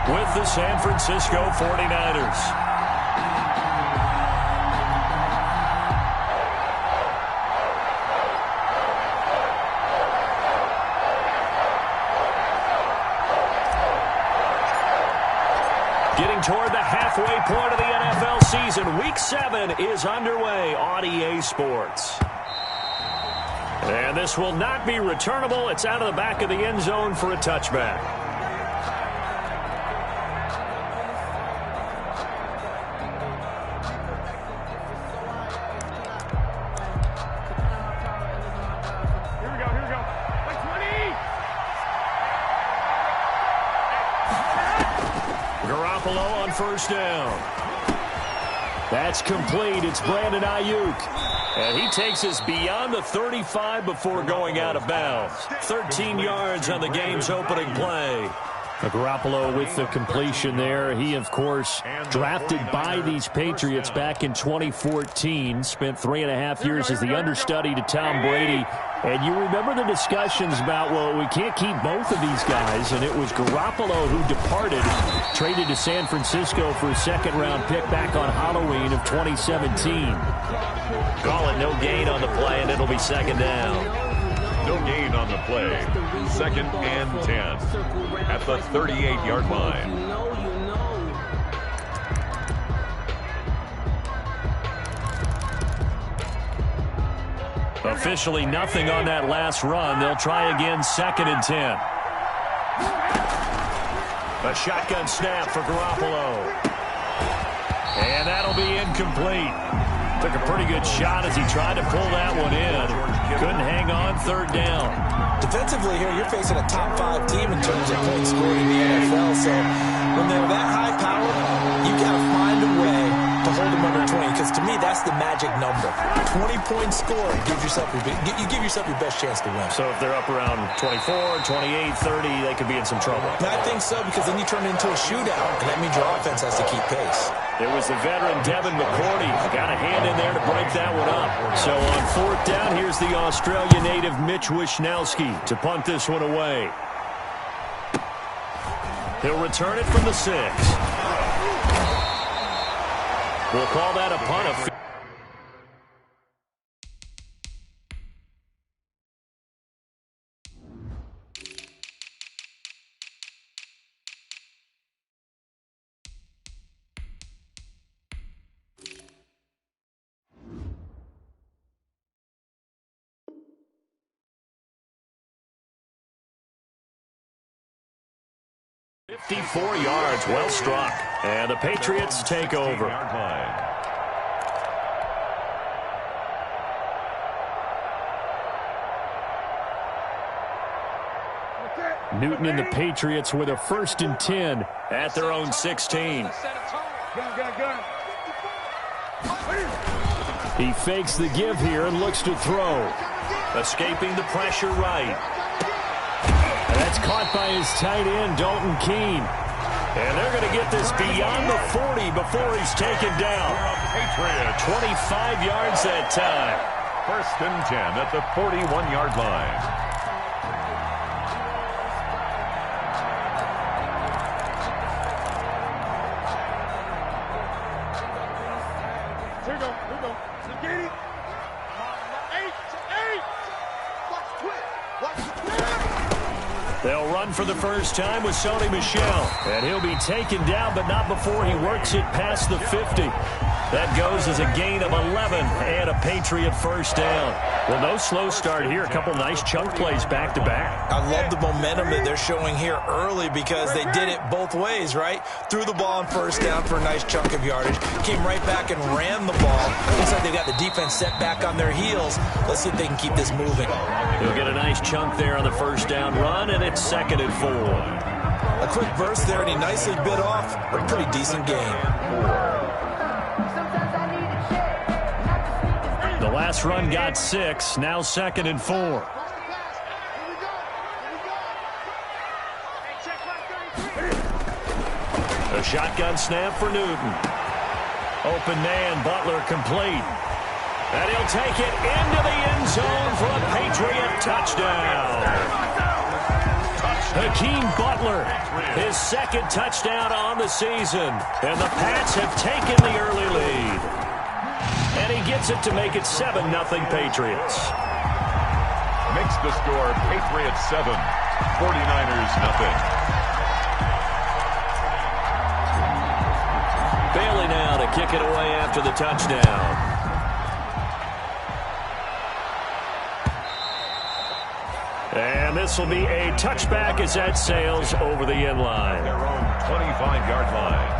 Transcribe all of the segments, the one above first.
with the San Francisco 49ers. Getting toward the halfway point of the NFL season. Week 7 is underway on EA Sports. And this will not be returnable. It's out of the back of the end zone for a touchback. Here we go. Like 20. Garoppolo on first down. That's complete. It's Brandon Ayuk. And he takes us beyond the 35 before going out of bounds. 13 yards on the game's opening play. Garoppolo with the completion there. He, of course, drafted by these Patriots back in 2014. Spent 3.5 years as the understudy to Tom Brady. And you remember the discussions about, well, we can't keep both of these guys. And it was Garoppolo who departed, traded to San Francisco for a second-round pick back on Halloween of 2017. Call it no gain on the play, and it'll be second down. No gain on the play. 2nd and 10 at the 38-yard line. Officially nothing on that last run. They'll try again, 2nd and 10. A shotgun snap for Garoppolo. And that'll be incomplete. Took a pretty good shot as he tried to pull that one in. Couldn't hang on, 3rd down. Defensively here, you're facing a top 5 team in terms of points scored in the NFL. So when they're that high powered, you got to find a way to hold them under 20. Because to me, that's the magic number. 20 points scored gives yourself you give yourself your best chance to win. So if they're up around 24, 28, 30, they could be in some trouble. And I think so, because then you turn it into a shootout, and that means your offense has to keep pace. It was the veteran Devin McCourty. Got a hand in there to break that one up. So on 4th down, here's the Australia native Mitch Wishnowsky to punt this one away. He'll return it from the 6. We'll call that a punt. 54 yards, well struck. And the Patriots take over. Newton and the Patriots with a 1st and 10 at their own 16. He fakes the give here and looks to throw. Escaping the pressure right. And that's caught by his tight end, Dalton Keene. And they're going to get this beyond the 40 before he's taken down. 25 yards that time. 1st and 10 at the 41-yard line. They'll run for the first time with Sony Michel. And he'll be taken down, but not before he works it past the 50. That goes as a gain of 11 and a Patriot 1st down. Well, no slow start here. A couple nice chunk plays back-to-back. I love the momentum that they're showing here early because they did it both ways, right? Threw the ball on 1st down for a nice chunk of yardage. Came right back and ran the ball. Looks like they got the defense set back on their heels. Let's see if they can keep this moving. He'll get a nice chunk there on the 1st down run, and it's 2nd and 4. A quick burst there, and he nicely bit off a pretty decent gain. The last run got 6, now 2nd and 4. A shotgun snap for Newton. Open man, Butler complete. And he'll take it into the end zone for a Patriot touchdown. Hakeem Butler, his second touchdown on the season. And the Pats have taken the early lead. And he gets it to make it 7-0 Patriots. Makes the score Patriots 7, 49ers nothing. Bailey now to kick it away after the touchdown. And this will be a touchback as that sails over the end line. Their own 25-yard line.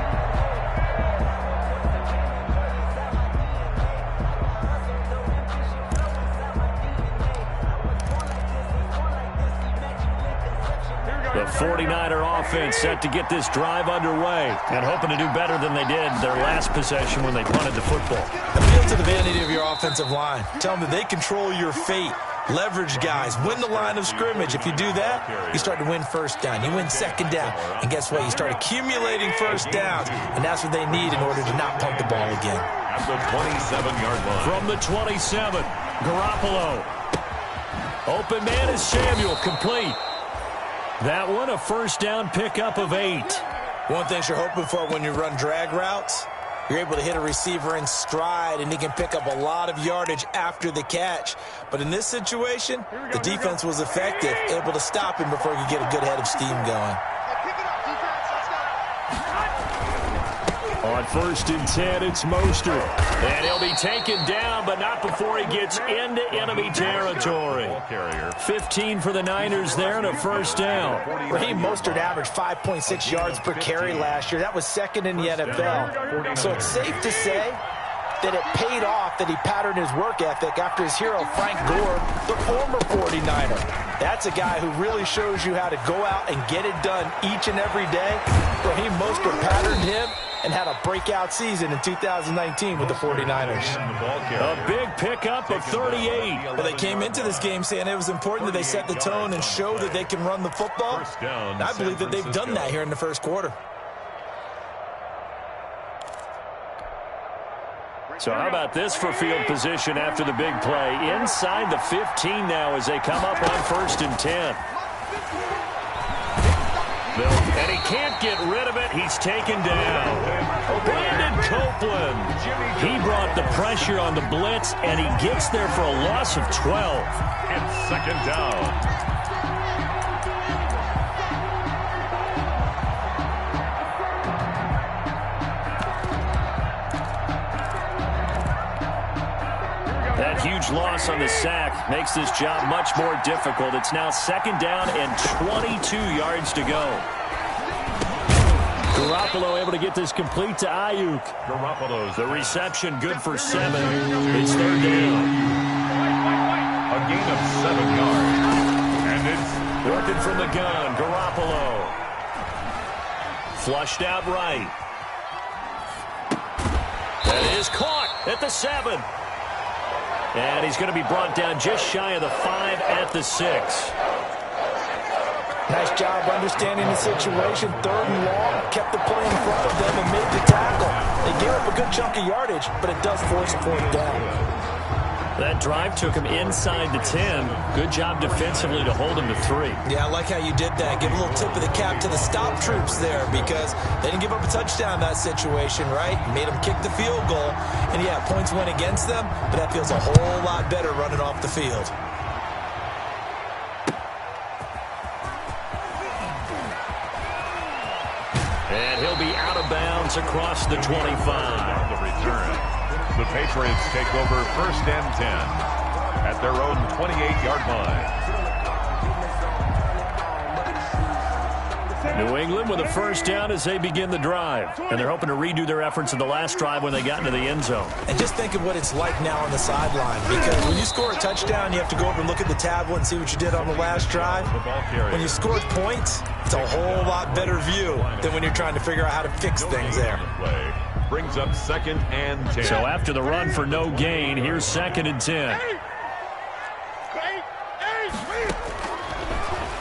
The 49er offense set to get this drive underway and hoping to do better than they did their last possession when they punted the football. Appeal to the vanity of your offensive line. Tell them that they control your fate. Leverage guys. Win the line of scrimmage. If you do that, you start to win first down. You win second down. And guess what? You start accumulating first downs. And that's what they need in order to not punt the ball again. At the 27-yard line. From the 27, Garoppolo. Open man is Samuel, complete. That one, a first down pickup of 8. One thing you're hoping for when you run drag routes, you're able to hit a receiver in stride, and he can pick up a lot of yardage after the catch. But in this situation, the defense was effective, able to stop him before he could get a good head of steam going. On 1st and 10, it's Mostert. And he'll be taken down, but not before he gets into enemy territory. 15 for the Niners there and a first down. Raheem Mostert averaged 5.6 yards per carry last year. That was second in the NFL. So it's safe to say that it paid off that he patterned his work ethic after his hero, Frank Gore, the former 49er. That's a guy who really shows you how to go out and get it done each and every day. Raheem Mostert patterned him and had a breakout season in 2019 with the 49ers. A big pickup of 38. Well, they came into this game saying it was important that they set the tone and show that they can run the football. And I believe that they've done that here in the first quarter. So how about this for field position after the big play? Inside the 15 now as they come up on 1st and 10. And he can't get rid of it. He's taken down. Brandon Copeland. He brought the pressure on the blitz, and he gets there for a loss of 12. And second down. That huge loss on the sack makes this job much more difficult. It's now 2nd down and 22 yards to go. Garoppolo able to get this complete to Ayuk. The reception good for 7. It's 3rd down. A gain of 7 yards. And it's working from the gun. Garoppolo. Flushed out right. That is caught at the 7. And he's going to be brought down just shy of the 5 at the 6. Nice job understanding the situation. 3rd and long. Kept the play in front of them and made the tackle. They gave up a good chunk of yardage, but it does force a 4th down. That drive took him inside the 10. Good job defensively to hold him to 3. Yeah, I like how you did that. Give a little tip of the cap to the stop troops there because they didn't give up a touchdown in that situation, right? Made them kick the field goal. And, yeah, points went against them, but that feels a whole lot better running off the field. And he'll be out of bounds across the 25. The return. The Patriots take over 1st and 10 at their own 28-yard line. New England with a first down as they begin the drive. And they're hoping to redo their efforts in the last drive when they got into the end zone. And just think of what it's like now on the sideline. Because when you score a touchdown, you have to go over and look at the tablet and see what you did on the last drive. When you scored points, it's a whole lot better view than when you're trying to figure out how to fix things there. Brings up 2nd and 10. So after the run for no gain, here's 2nd and 10.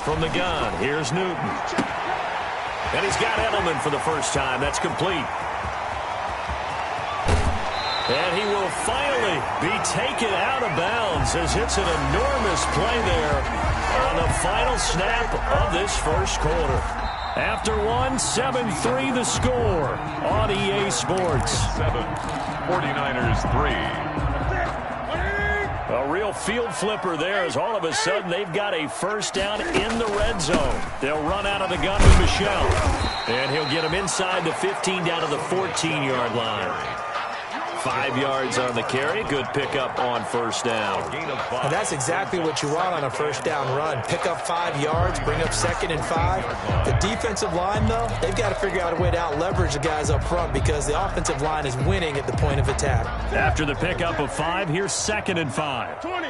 From the gun, here's Newton. And he's got Edelman for the first time. That's complete. And he will finally be taken out of bounds as hits an enormous play there on the final snap of this first quarter. After one, 7-3 the score on EA Sports. 7, 49ers 3. A real field flipper there as all of a sudden they've got a first down in the red zone. They'll run out of the gun with Michel. And he'll get him inside the 15 down to the 14-yard line. 5 yards on the carry. Good pickup on first down. And that's exactly what you want on a first down run. Pick up 5 yards, bring up 2nd and 5. The defensive line, though, they've got to figure out a way to out-leverage the guys up front because the offensive line is winning at the point of attack. After the pickup of 5, here's 2nd and 5. 20.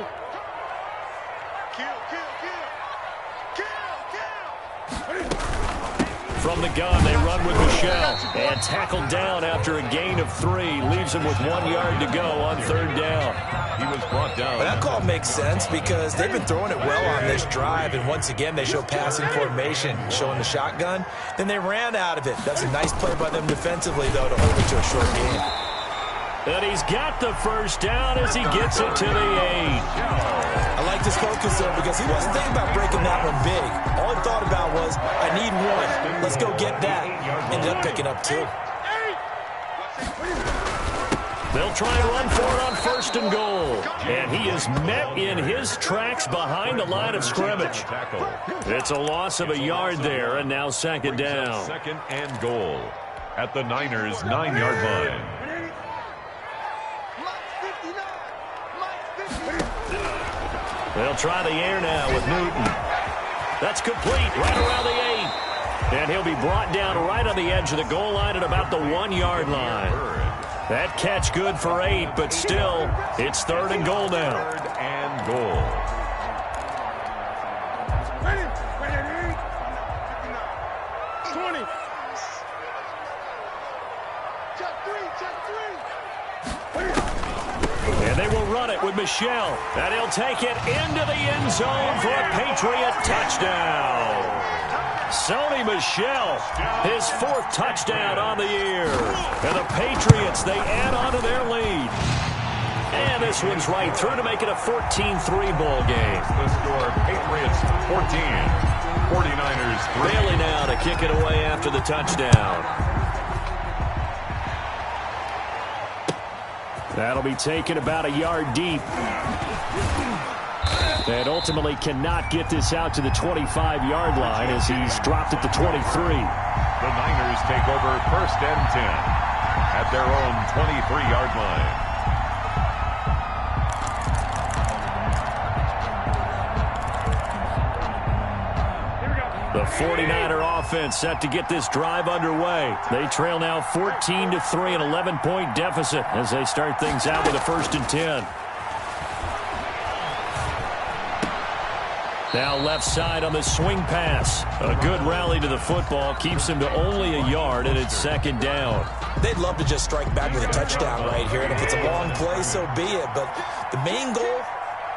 From the gun, they run with Michel. And tackled down after a gain of 3. Leaves him with 1 yard to go on third down. He was brought down. But that call makes sense because they've been throwing it well on this drive. And once again, they show passing formation, showing the shotgun. Then they ran out of it. That's a nice play by them defensively, though, to hold it to a short game. And he's got the first down as he gets it to the 8. I like this focus, though, because he wasn't thinking about breaking that one big. All he thought about was, I need 1. Let's go get that. Ended up picking up 2. They'll try and run for it on 1st and goal. And he is met in his tracks behind the line of scrimmage. It's a loss of a yard there, and now 2nd down. 2nd and goal at the Niners' 9-yard line. They'll try the air now with Newton. That's complete right around the 8. And he'll be brought down right on the edge of the goal line at about the 1 yard line. That catch good for 8, but still, it's 3rd and goal now. 3rd and goal. And they will run it with Michel. And he'll take it into the end zone for a Patriot touchdown. Sony Michel, his 4th touchdown on the year. And the Patriots, they add on to their lead. And this one's right through to make it a 14-3 ball game. The score, Patriots 14, 49ers 3. Bailey now to kick it away after the touchdown. That'll be taken about a yard deep. And ultimately cannot get this out to the 25-yard line as he's dropped at the 23. The Niners take over 1st and 10 at their own 23-yard line. The 49er offense set to get this drive underway. They trail now 14-3, an 11-point deficit as they start things out with a 1st and 10. Now left side on the swing pass. A good rally to the football keeps him to only a yard, and it's 2nd down. They'd love to just strike back with a touchdown right here, and if it's a long play, so be it. But the main goal,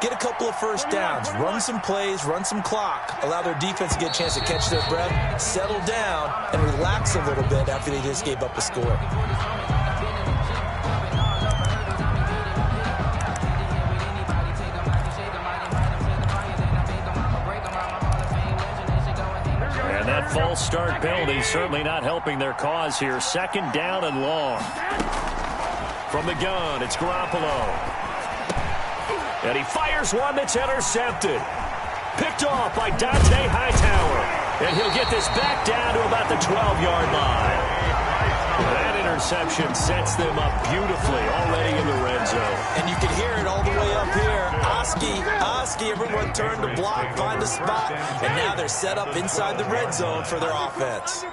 get a couple of first downs, run some plays, run some clock, allow their defense to get a chance to catch their breath, settle down, and relax a little bit after they just gave up a score. And that false start penalty certainly not helping their cause here. 2nd down and long. From the gun, it's Garoppolo. And he fires one that's intercepted. Picked off by Dante Hightower. And he'll get this back down to about the 12-yard line. That interception sets them up beautifully already in the red zone. And you can hear it all the way up here. Oski, everyone turned to block, find a spot. And now they're set up inside the red zone for their offense.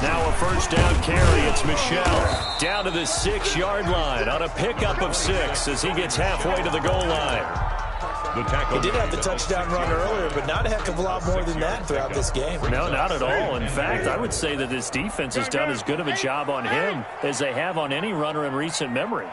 Now a first down carry. It's Michel down to the 6-yard line on a pickup of 6 as he gets halfway to the goal line. He did have the touchdown run earlier, but not a heck of a lot more than that throughout this game. No, not at all. In fact, I would say that this defense has done as good of a job on him as they have on any runner in recent memory.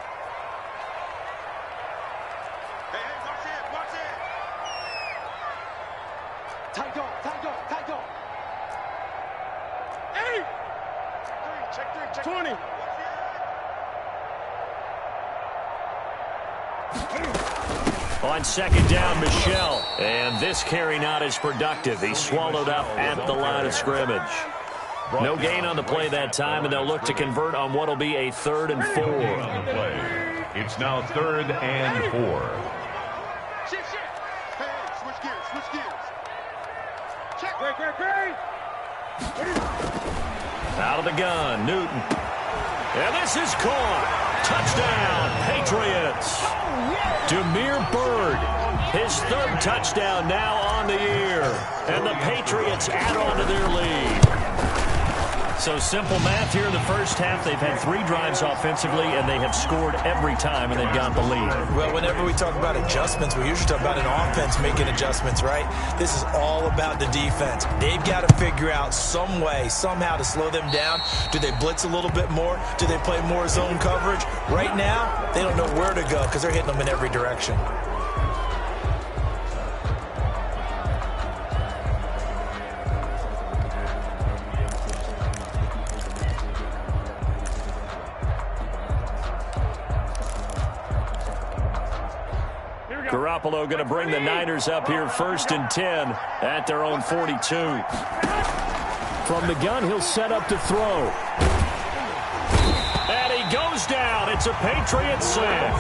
On second down, Michel. And this carry not as productive. He's swallowed up at the line of scrimmage. No gain on the play that time, and they'll look to convert on what will be a 3rd and 4. It's now 3rd and 4. Out of the gun, Newton. And this is caught. Touchdown, Patriots. Demir Bird, his 3rd touchdown now on the year. And the Patriots add on to their lead. So simple math here in the first half. They've had 3 drives offensively, and they have scored every time, and they've got the lead. Well, whenever we talk about adjustments, we usually talk about an offense making adjustments, right? This is all about the defense. They've got to figure out some way, somehow to slow them down. Do they blitz a little bit more? Do they play more zone coverage? Right now, they don't know where to go because they're hitting them in every direction. Garoppolo going to bring the Niners up here 1st and 10 at their own 42. From the gun, he'll set up to throw. And he goes down. It's a Patriot sack.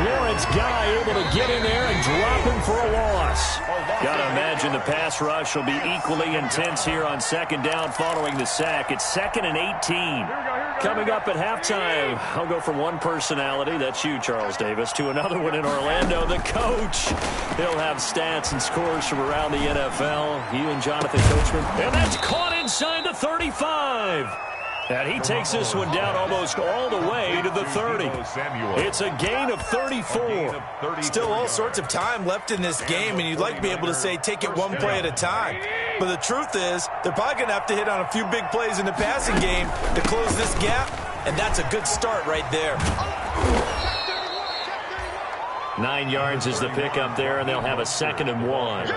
Lawrence Guy able to get in there and drop him for a loss. Got to imagine the pass rush will be equally intense here on 2nd down following the sack. It's 2nd and 18. Coming up at halftime, I'll go from one personality, that's you, Charles Davis, to another one in Orlando, the coach. He'll have stats and scores from around the NFL. You and Jonathan Coachman. And that's caught inside the 35. And he takes this one down almost all the way to the 30. It's a gain of 34. Still all sorts of time left in this game, and you'd like to be able to say take it one play at a time. But the truth is, they're probably going to have to hit on a few big plays in the passing game to close this gap, and that's a good start right there. 9 yards is the pickup there, and they'll have a 2nd and 1.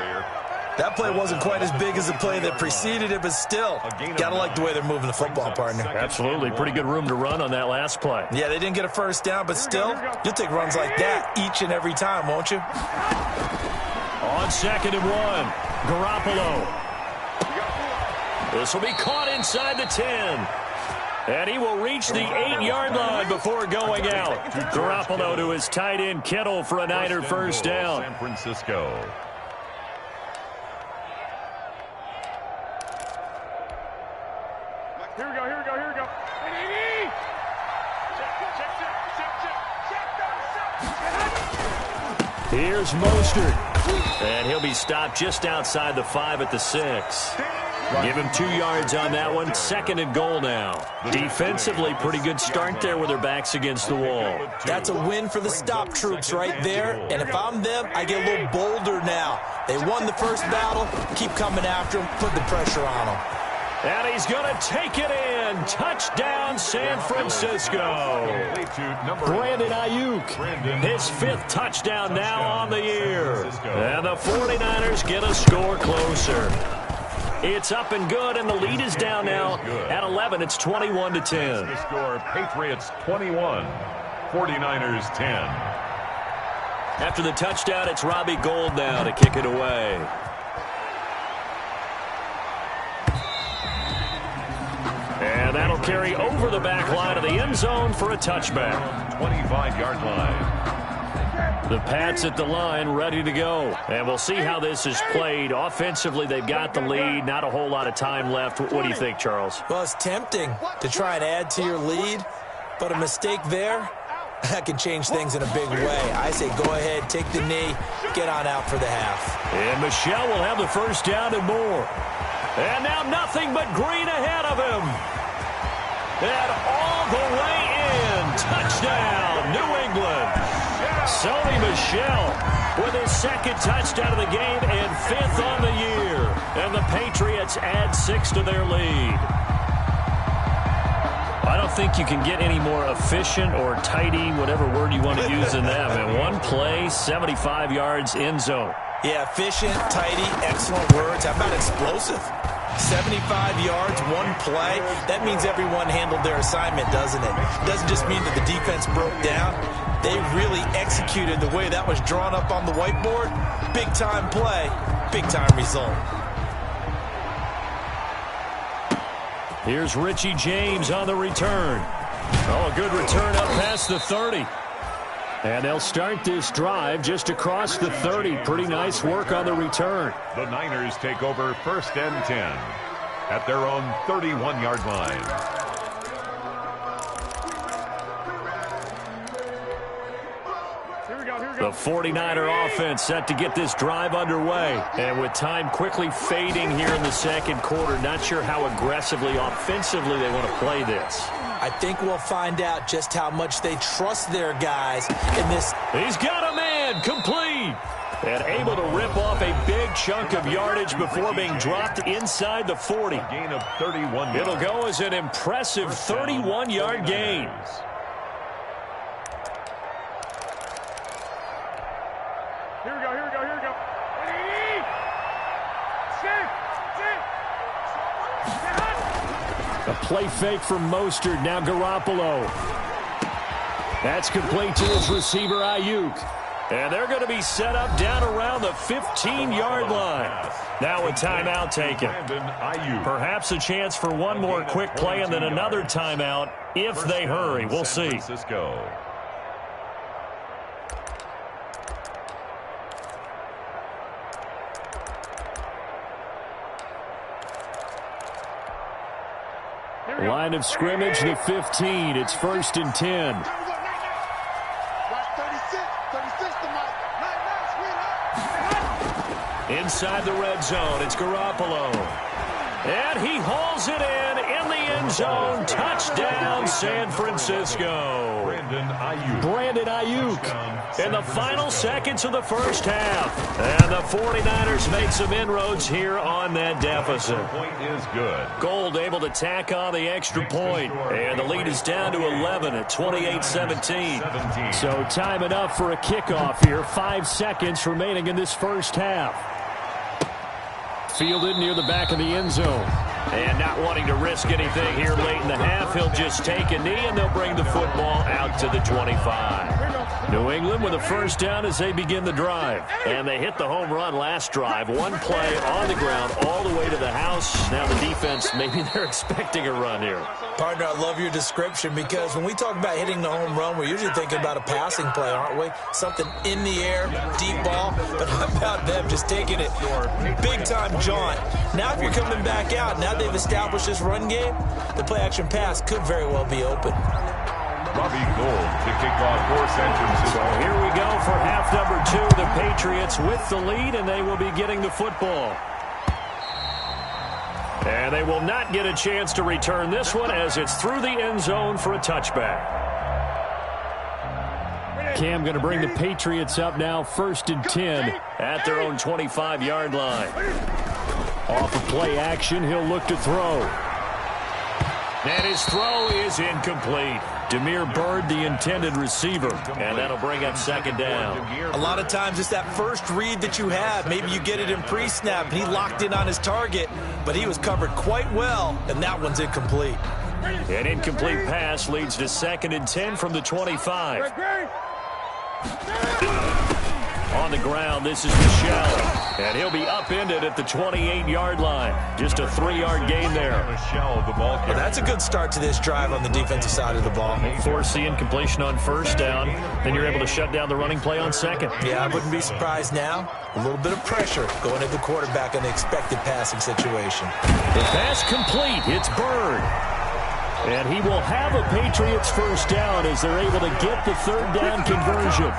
That play wasn't quite as big as the play that preceded it, but still, got to like the way they're moving the football, partner. Absolutely. Pretty good room to run on that last play. Yeah, they didn't get a 1st down, but still, you'll take runs like that each and every time, won't you? On 2nd and 1, Garoppolo. This will be caught inside the 10. And he will reach the 8-yard line before going out. Garoppolo to his tight end, Kittle, for a Niner 1st down. San Francisco. Here we go, here we go, here we go. Here's Mostert. And he'll be stopped just outside the 5 at the 6. Give him 2 yards on that one. 2nd and goal now. Defensively, pretty good start there with their backs against the wall. That's a win for the stop troops right there. And if I'm them, I get a little bolder now. They won the first battle. Keep coming after them. Put the pressure on them. And he's going to take it in. Touchdown, San Francisco. Brandon Ayuk, his 5th touchdown now on the year. And the 49ers get a score closer. It's up and good, and the lead is down now at 11. It's 21-10. The score, Patriots 21, 49ers 10. After the touchdown, it's Robbie Gould now to kick it away. And that'll carry over the back line of the end zone for a touchback. 25-yard line. The Pats at the line, ready to go. And we'll see how this is played. Offensively, they've got the lead. Not a whole lot of time left. What do you think, Charles? Well, it's tempting to try and add to your lead, but a mistake there, that can change things in a big way. I say go ahead, take the knee, get on out for the half. And Michel will have the 1st down and more. And now nothing but green ahead of him. And all the way in. Touchdown, New England. Sony Michel with his 2nd touchdown of the game and 5th on the year. And the Patriots add 6 to their lead. I don't think you can get any more efficient or tidy, whatever word you want to use in that. Man, one play, 75 yards, end zone. Yeah, efficient, tidy, excellent words. How about explosive? 75 yards, one play. That means everyone handled their assignment, doesn't it? It doesn't just mean that the defense broke down. They really executed the way that was drawn up on the whiteboard. Big-time play, big-time result. Here's Richie James on the return. Oh, a good return up past the 30. And they'll start this drive just across the 30. Pretty nice work on the return. The Niners take over 1st and 10 at their own 31-yard line. The 49er offense set to get this drive underway. And with time quickly fading here in the second quarter, not sure how aggressively, offensively they want to play this. I think we'll find out just how much they trust their guys in this. He's got a man, complete. And able to rip off a big chunk of yardage before being dropped inside the 40. A gain of 31 yards. It'll go as an impressive 31-yard gain. Here we go, here we go, here we go. A play fake from Mostert, now Garoppolo. That's complete to his receiver, Ayuk. And they're going to be set up down around the 15-yard line. Now a timeout taken. Perhaps a chance for one more quick play and then another timeout if they hurry. We'll see. Line of scrimmage, the 15. It's 1st and 10. Inside the red zone, it's Garoppolo. And he hauls it in the end zone. Touchdown, San Francisco. Brandon Ayuk in the final seconds of the first half. And the 49ers made some inroads here on that deficit. Point is good. Gold able to tack on the extra point. And the lead is down to 11 at 28-17. So time enough for a kickoff here. 5 seconds remaining in this first half. Fielded near the back of the end zone. And not wanting to risk anything here late in the half, he'll just take a knee and they'll bring the football out to the 25. New England with a first down as they begin the drive. And they hit the home run last drive. One play on the ground all the way to the house. Now the defense, maybe they're expecting a run here. Partner, I love your description because when we talk about hitting the home run, we're usually thinking about a passing play, aren't we? Something in the air, deep ball. But how about them just taking it big-time jaunt? Now if you're coming back out, now they've established this run game, the play-action pass could very well be open. Robbie Gould to kick off for San Francisco. So here we go for half number 2. The Patriots with the lead, and they will be getting the football. And they will not get a chance to return this one as it's through the end zone for a touchback. Cam going to bring the Patriots up now, 1st and 10 at their own 25-yard line. Off of play action, he'll look to throw. And his throw is incomplete. Damiere Byrd, the intended receiver, and that'll bring up 2nd down. A lot of times it's that first read that you have. Maybe you get it in pre-snap, and he locked in on his target, but he was covered quite well, and that one's incomplete. An incomplete pass leads to 2nd and 10 from the 25. On the ground, this is Michelle, and he'll be upended at the 28-yard line. Just a 3-yard gain there. Michelle, the ball carrier. Well, that's a good start to this drive on the defensive side of the ball. Force the incompletion on 1st down, then you're able to shut down the running play on 2nd. Yeah, I wouldn't be surprised now. A little bit of pressure going at the quarterback in the expected passing situation. The pass complete. It's Byrd. And he will have a Patriots first down as they're able to get the 3rd down conversion.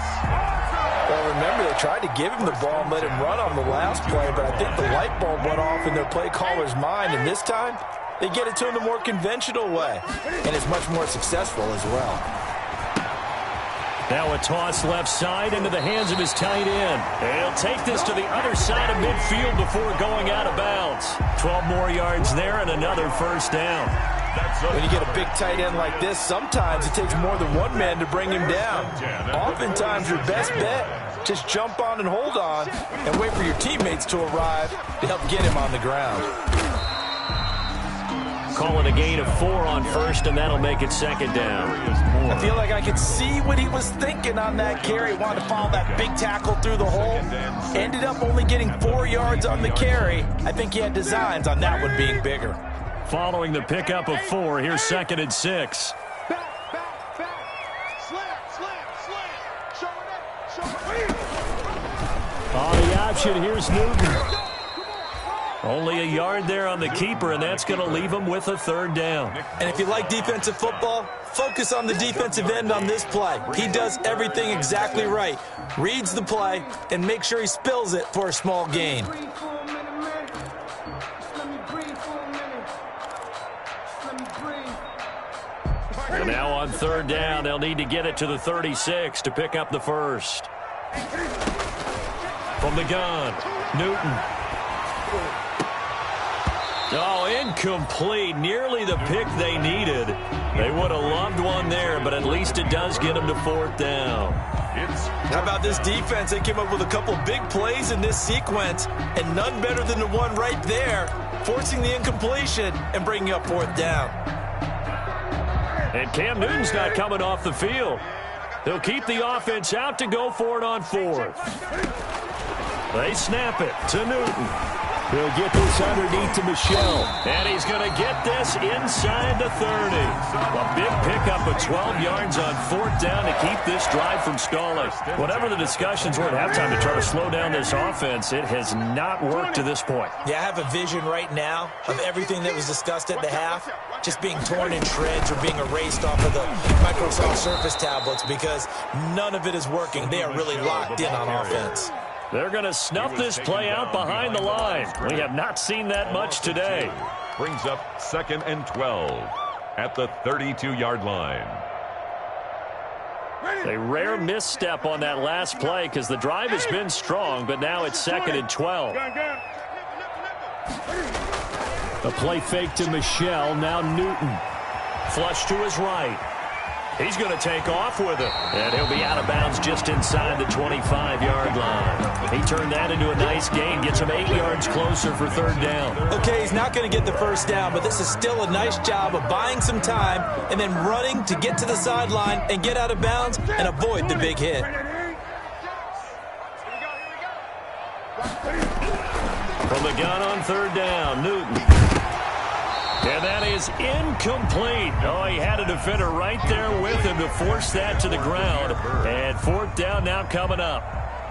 Well, remember, they tried to give him the ball and let him run on the last play, but I think the light bulb went off in their play caller's mind, and this time, they get it to him the more conventional way, and it's much more successful as well. Now a toss left side into the hands of his tight end. And he'll take this to the other side of midfield before going out of bounds. 12 more yards there and another first down. When you get a big tight end like this, sometimes it takes more than one man to bring him down. Oftentimes, your best bet, just jump on and hold on and wait for your teammates to arrive to help get him on the ground. call it a gain of 4 on first, and that'll make it second down. I feel like I could see what he was thinking on that carry. Wanted to follow that big tackle through the hole. Ended up only getting 4 yards on the carry. I think he had designs on that one being bigger. Following the pickup of 4, here's second and 6. On the option, here's Newton. Only a yard there on the keeper, and that's going to leave him with a third down. And if you like defensive football, focus on the defensive end on this play. He does everything exactly right. Reads the play and makes sure he spills it for a small gain. And now on third down, they'll need to get it to the 36 to pick up the first. From the gun, Newton. Oh, incomplete. Nearly the pick they needed. They would have loved one there, but at least it does get them to fourth down. How about this defense? They came up with a couple big plays in this sequence, and none better than the one right there, forcing the incompletion and bringing up fourth down. And Cam Newton's not coming off the field. They'll keep the offense out to go for it on fourth. They snap it to Newton. He'll get this underneath to Michelle. And he's going to get this inside the 30. A big pickup of 12 yards on fourth down to keep this drive from stalling. Whatever the discussions were at halftime to try to slow down this offense, it has not worked to this point. Yeah, I have a vision right now of everything that was discussed at the half just being torn in shreds or being erased off of the Microsoft Surface tablets because none of it is working. They are really locked in on offense. They're going to snuff this play out behind the line. We have not seen that much today. Brings up second and 12 at the 32-yard line. A rare misstep on that last play because the drive has been strong, but now it's second and 12. The play fake to Michelle, now Newton. Flush to his right. He's going to take off with it, and he'll be out of bounds just inside the 25-yard line. He turned that into a nice gain, gets him 8 yards closer for third down. Okay, he's not going to get the first down, but this is still a nice job of buying some time and then running to get to the sideline and get out of bounds and avoid the big hit. From the gun on third down, Newton. And that is incomplete. Oh, he had a defender right there with him to force that to the ground. And fourth down now coming up.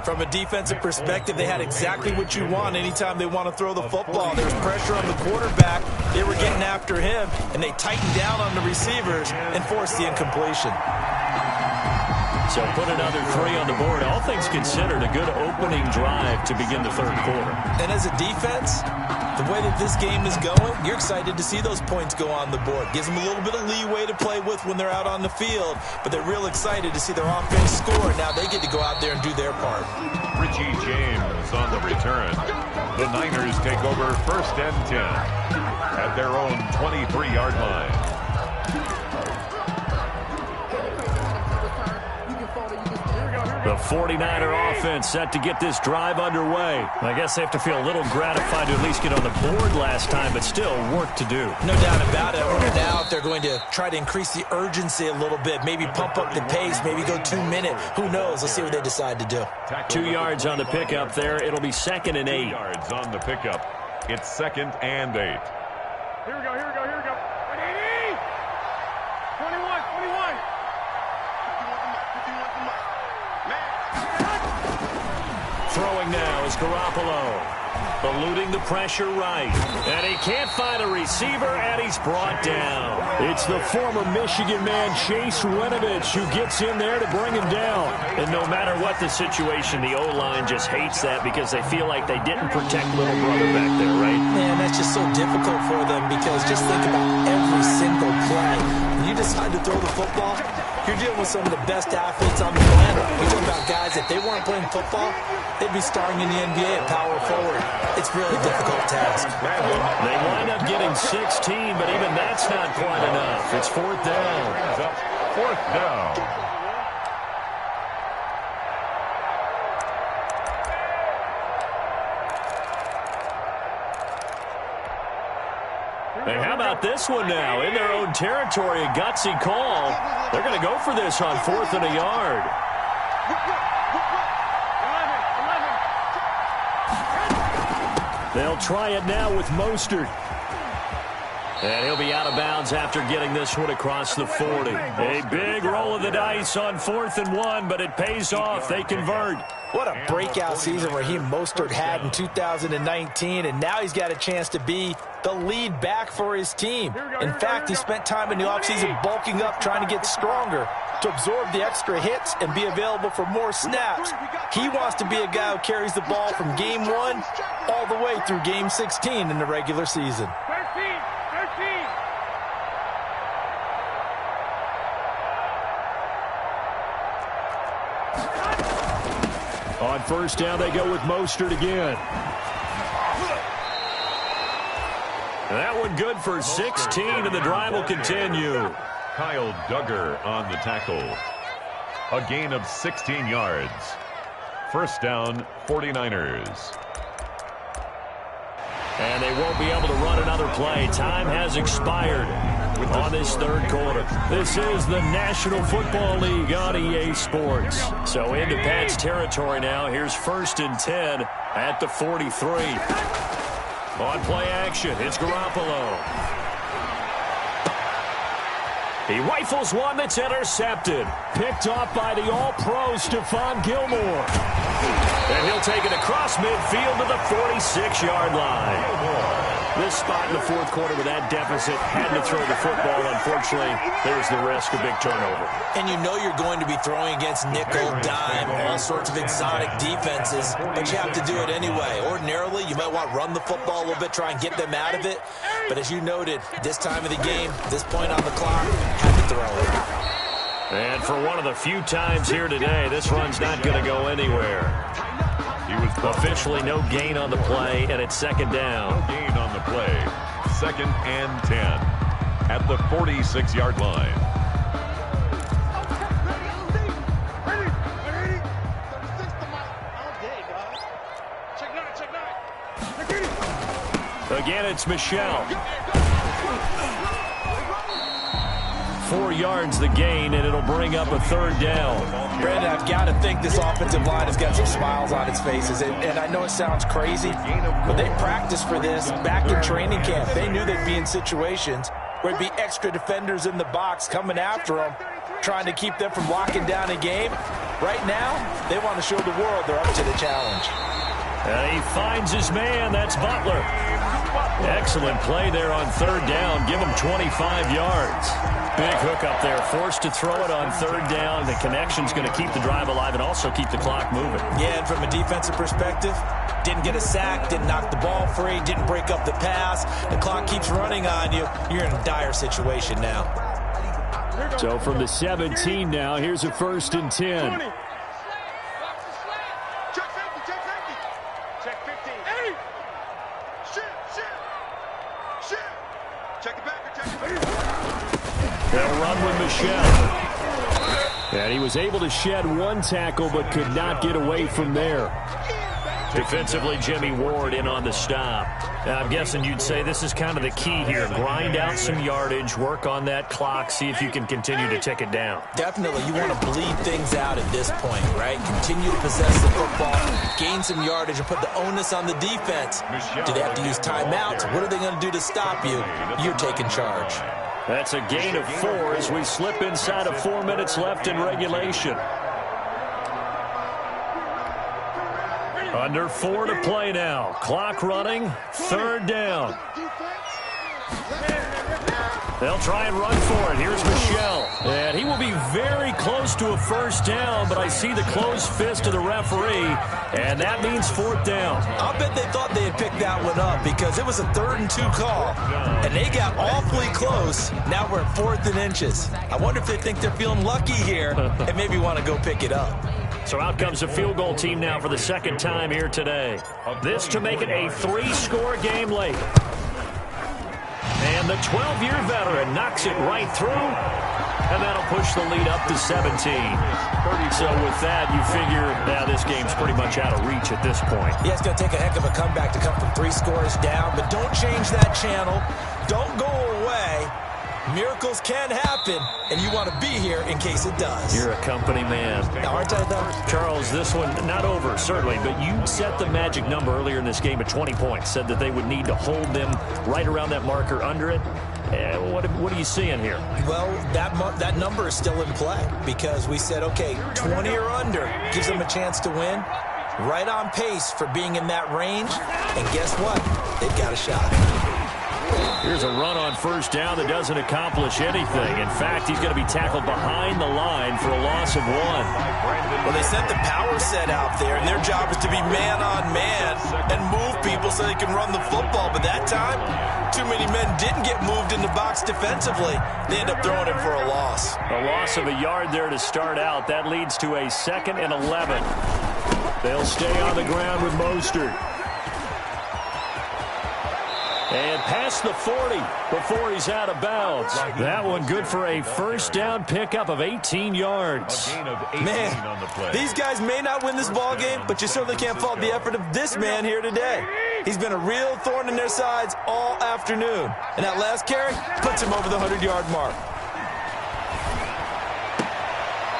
From a defensive perspective, they had exactly what you want anytime they want to throw the football. There's pressure on the quarterback. They were getting after him, and they tightened down on the receivers and forced the incompletion. So put another 3 on the board. All things considered, a good opening drive to begin the third quarter. And as a defense, the way that this game is going, you're excited to see those points go on the board. Gives them a little bit of leeway to play with when they're out on the field, but they're real excited to see their offense score. Now they get to go out there and do their part. Richie James on the return. The Niners take over first and 10 at their own 23-yard line. The 49er offense set to get this drive underway. I guess they have to feel a little gratified to at least get on the board last time, but still work to do. No doubt about it. I wonder now if they're going to try to increase the urgency a little bit, maybe pump up the pace, maybe go 2 minute. Who knows? Let's see what they decide to do. 2 yards on the pickup there. It'll be second and 8. 2 yards on the pickup. It's second and 8. Here we go, here we go, here we go. 21, 21. Throwing now is Garoppolo. Eluding the pressure right. And he can't find a receiver, and he's brought down. It's the former Michigan man, Chase Winovich, who gets in there to bring him down. And no matter what the situation, the O-line just hates that because they feel like they didn't protect little brother back there, right? Man, that's just so difficult for them because just think about every single play. When you decide to throw the football, you're dealing with some of the best athletes on the planet. You're talking about guys, if they weren't playing football, they'd be starring in the NBA at power forward. It's really a difficult task. They wind up getting 16, but even that's not quite enough. It's fourth down. Fourth down. Here And how about this one now? In their own territory, a gutsy call. They're going to go for this on 4th and a yard. They'll try it now with Mostert. And he'll be out of bounds after getting this one across the 40. A big roll of the dice on 4th and 1, but it pays off. They convert. What a breakout season Raheem Mostert had in 2019, and now he's got a chance to be the lead back for his team. In fact, he spent time in the offseason bulking up, trying to get stronger to absorb the extra hits and be available for more snaps. He wants to be a guy who carries the ball from game 1 all the way through game 16 in the regular season. 13. On 1st down, they go with Mostert again. That one good for 16, and the drive will continue. Kyle Duggar on the tackle. A gain of 16 yards. 1st down, 49ers. And they won't be able to run another play. Time has expired on this 3rd quarter. This is the National Football League on EA Sports. So into Pat's territory now. Here's 1st and 10 at the 43. On play action, it's Garoppolo. He rifles one that's intercepted. Picked off by the All-Pro Stephon Gilmore. And he'll take it across midfield to the 46-yard line. This spot in the 4th quarter with that deficit, had to throw the football. Unfortunately, there's the risk of big turnover. And you know you're going to be throwing against nickel, dime, all sorts of exotic defenses, but you have to do it anyway. Ordinarily, you might want to run the football a little bit, try and get them out of it. But as you noted, this time of the game, this point on the clock, had to throw it. And for one of the few times here today, this run's not going to go anywhere. He was officially no gain on the play, and it's 2nd down. No gain on the play. 2nd and 10 at the 46-yard line. Again, it's Michelle. 4 yards the gain, and it'll bring up a 3rd down. Brandon, I've got to think this offensive line has got some smiles on its faces. And I know it sounds crazy, but they practiced for this back in training camp. They knew they'd be in situations where there'd be extra defenders in the box coming after them, trying to keep them from locking down a game. Right now, they want to show the world they're up to the challenge. And he finds his man. That's Butler. Excellent play there on 3rd down. Give him 25 yards. Big hook up there. Forced to throw it on 3rd down. The connection's going to keep the drive alive and also keep the clock moving. Yeah, and from a defensive perspective, didn't get a sack, didn't knock the ball free, didn't break up the pass. The clock keeps running on you. You're in a dire situation now. So from the 17 now, here's a 1st and 10. They'll run with Michelle. And he was able to shed one tackle but could not get away from there. Defensively, Jimmy Ward in on the stop. Now, I'm guessing you'd say this is kind of the key here. Grind out some yardage, work on that clock, see if you can continue to tick it down. Definitely. You want to bleed things out at this point, right? Continue to possess the football, gain some yardage, and put the onus on the defense. Do they have to use timeouts? What are they going to do to stop you? You're taking charge. That's a gain of 4 as we slip inside of 4 minutes left in regulation. Under 4 to play now. Clock running. 3rd down. They'll try and run for it. Here's Michelle. And he will be very close to a 1st down, but I see the closed fist of the referee, and that means 4th down. I'll bet they thought they had picked that one up because it was a 3rd and 2 call, and they got awfully close. Now we're at 4th and inches. I wonder if they think they're feeling lucky here and maybe want to go pick it up. So out comes a field goal team now for the 2nd time here today. This to make it a 3-score game late. And the 12-year veteran knocks it right through, and that'll push the lead up to 17. So with that, you figure now this game's pretty much out of reach at this point. Yeah, it's going to take a heck of a comeback to come from 3 scores down, but don't change that channel. don't go away. Miracles can happen, and you want to be here in case it does. You're a company man. Now, aren't I, though? Charles, this one not over, certainly, but you set the magic number earlier in this game at 20 points. Said that they would need to hold them right around that marker under it. What are you seeing here? Well, that number is still in play because we said, okay, 20 or under gives them a chance to win. Right on pace for being in that range. And guess what? They've got a shot. Here's a run on first down that doesn't accomplish anything. In fact, he's going to be tackled behind the line for a loss of 1. Well, they sent the power set out there, and their job is to be man-on-man and move people so they can run the football. But that time, too many men didn't get moved in the box defensively. They end up throwing him for a loss. A loss of a yard there to start out. That leads to a 2nd and 11. They'll stay on the ground with Mostert. And past the 40 before he's out of bounds. That one good for a first down pickup of 18 yards. Man, these guys may not win this ball game, but you certainly can't fault the effort of this man here today. He's been a real thorn in their sides all afternoon. And that last carry puts him over the 100-yard mark.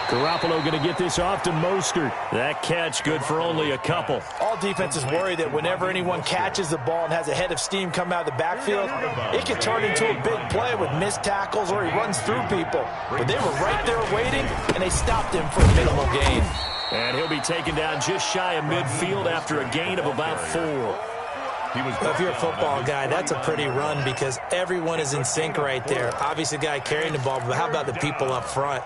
Garoppolo going to get this off to Mostert. That catch good for only a couple. All defenses worry that whenever anyone catches the ball and has a head of steam come out of the backfield, it can turn into a big play with missed tackles or he runs through people. But they were right there waiting, and they stopped him for a minimal gain. And he'll be taken down just shy of midfield after a gain of about 4. If you're a football guy, that's a pretty run because everyone is in sync right there. Obviously, the guy carrying the ball, but how about the people up front?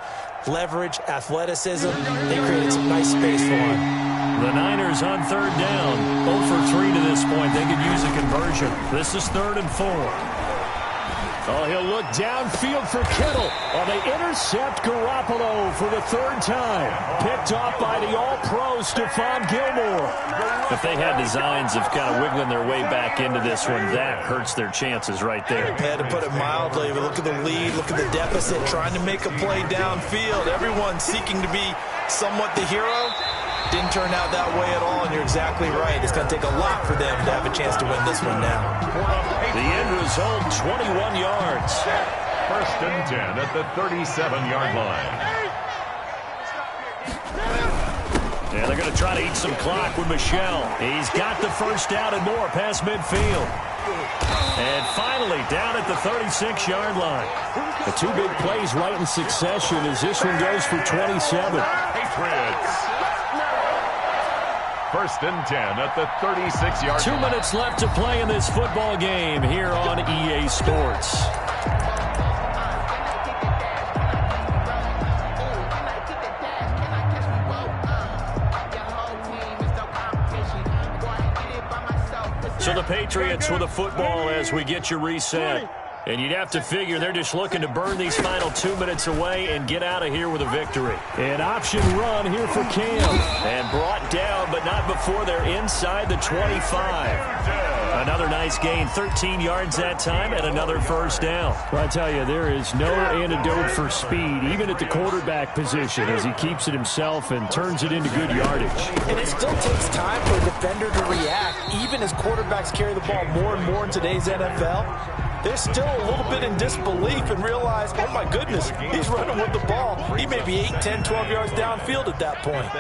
Leverage, athleticism, they created some nice space for him. The Niners on third down. 0 for 3 to this point. They could use a conversion. This is 3rd and 4. Oh, he'll look downfield for Kittle. Oh, they intercept Garoppolo for the 3rd time. Picked off by the all-pro Stephon Gilmore. If they had designs of kind of wiggling their way back into this one, that hurts their chances right there. Had to put it mildly, but look at the lead, look at the deficit, trying to make a play downfield. Everyone seeking to be somewhat the hero. Didn't turn out that way at all, and you're exactly right. It's going to take a lot for them to have a chance to win this one now. The end result, 21 yards. 1st and 10 at the 37-yard line. Yeah, they're going to try to eat some clock with Michel. He's got the first down and more past midfield. And finally, down at the 36-yard line. The 2 big plays right in succession as this one goes for 27. Patriots. 1st and 10 at the 36-yard line. 2 minutes left to play in this football game here on EA Sports. So the Patriots with the football as we get you reset. And you'd have to figure they're just looking to burn these final 2 minutes away and get out of here with a victory. An option run here for Cam. And brought down, but not before they're inside the 25. Another nice gain, 13 yards that time, and another first down. Well, I tell you, there is no antidote for speed, even at the quarterback position, as he keeps it himself and turns it into good yardage. And it still takes time for a defender to react, even as quarterbacks carry the ball more and more in today's NFL. They're still a little bit in disbelief and realize, oh my goodness, he's running with the ball. He may be 8, 10, 12 yards downfield at that point.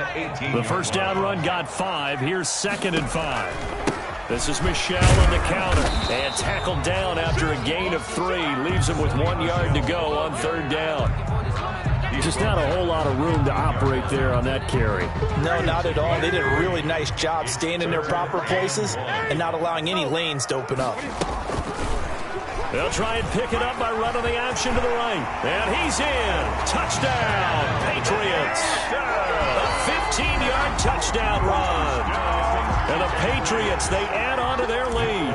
The first down run got 5. Here's 2nd and 5. This is Michel on the counter. And tackled down after a gain of 3. Leaves him with 1 yard to go on 3rd down. Just not a whole lot of room to operate there on that carry. No, not at all. They did a really nice job staying in their proper places and not allowing any lanes to open up. They'll try and pick it up by running the option to the right. And he's in. Touchdown, Patriots. A 15-yard touchdown run. And the Patriots, they add on to their lead.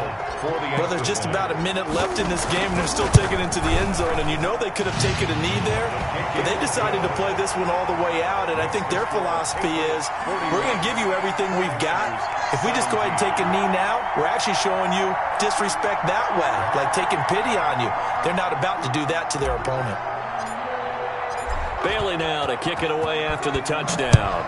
Well, there's just about a minute left in this game, and they're still taking it into the end zone. And you know they could have taken a knee there, but they decided to play this one all the way out. And I think their philosophy is, we're going to give you everything we've got. If we just go ahead and take a knee now, we're actually showing you disrespect that way, like taking pity on you. They're not about to do that to their opponent. Bailey now to kick it away after the touchdown.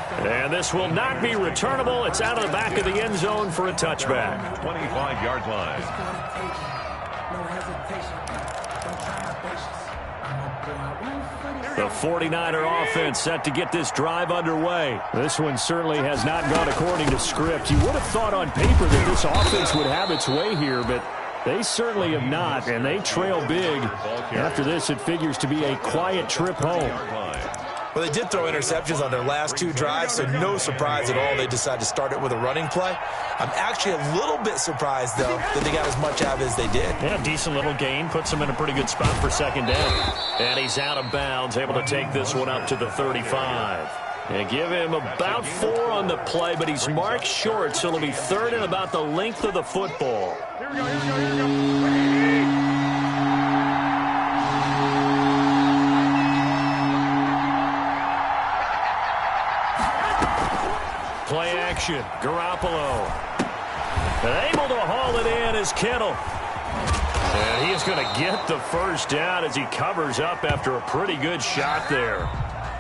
And this will not be returnable. It's out of the back of the end zone for a touchback. 25-yard line. The 49er offense set to get this drive underway. This one certainly has not gone according to script. You would have thought on paper that this offense would have its way here, but they certainly have not, and they trail big. After this, it figures to be a quiet trip home. Well, they did throw interceptions on their last 2 drives, so no surprise at all they decided to start it with a running play. I'm actually a little bit surprised, though, that they got as much out of it as they did. Yeah, decent little gain. Puts him in a pretty good spot for second down. And he's out of bounds, able to take this one up to the 35. And give him about 4 on the play, but he's marked short, so it'll be third and about the length of the football. Here we go, here we go, here we go. Play action, Garoppolo. And able to haul it in is Kittle. And he is going to get the first down as he covers up after a pretty good shot there.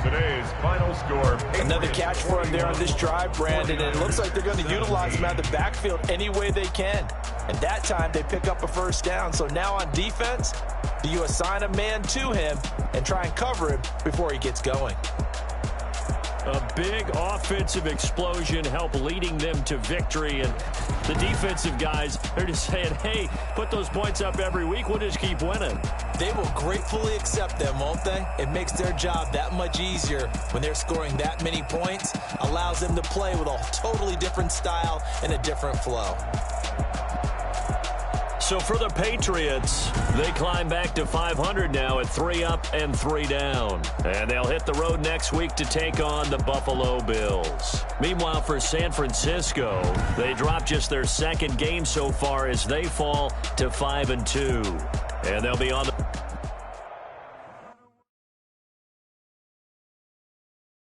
Today's final score. Another catch for him there on this drive, Brandon, and it looks like they're going to utilize him out of the backfield any way they can. And that time they pick up a first down. So now on defense, do you assign a man to him and try and cover him before he gets going? A big offensive explosion helped leading them to victory, and the defensive guys are just saying, hey, put those points up every week, we'll just keep winning. They will gratefully accept them, won't they? It makes their job that much easier when they're scoring that many points, allows them to play with a totally different style and a different flow. So for the Patriots, they climb back to 500 now at 3 up and 3 down. And they'll hit the road next week to take on the Buffalo Bills. Meanwhile, for San Francisco, they drop just their second game so far as they fall to 5-2. And they'll be on the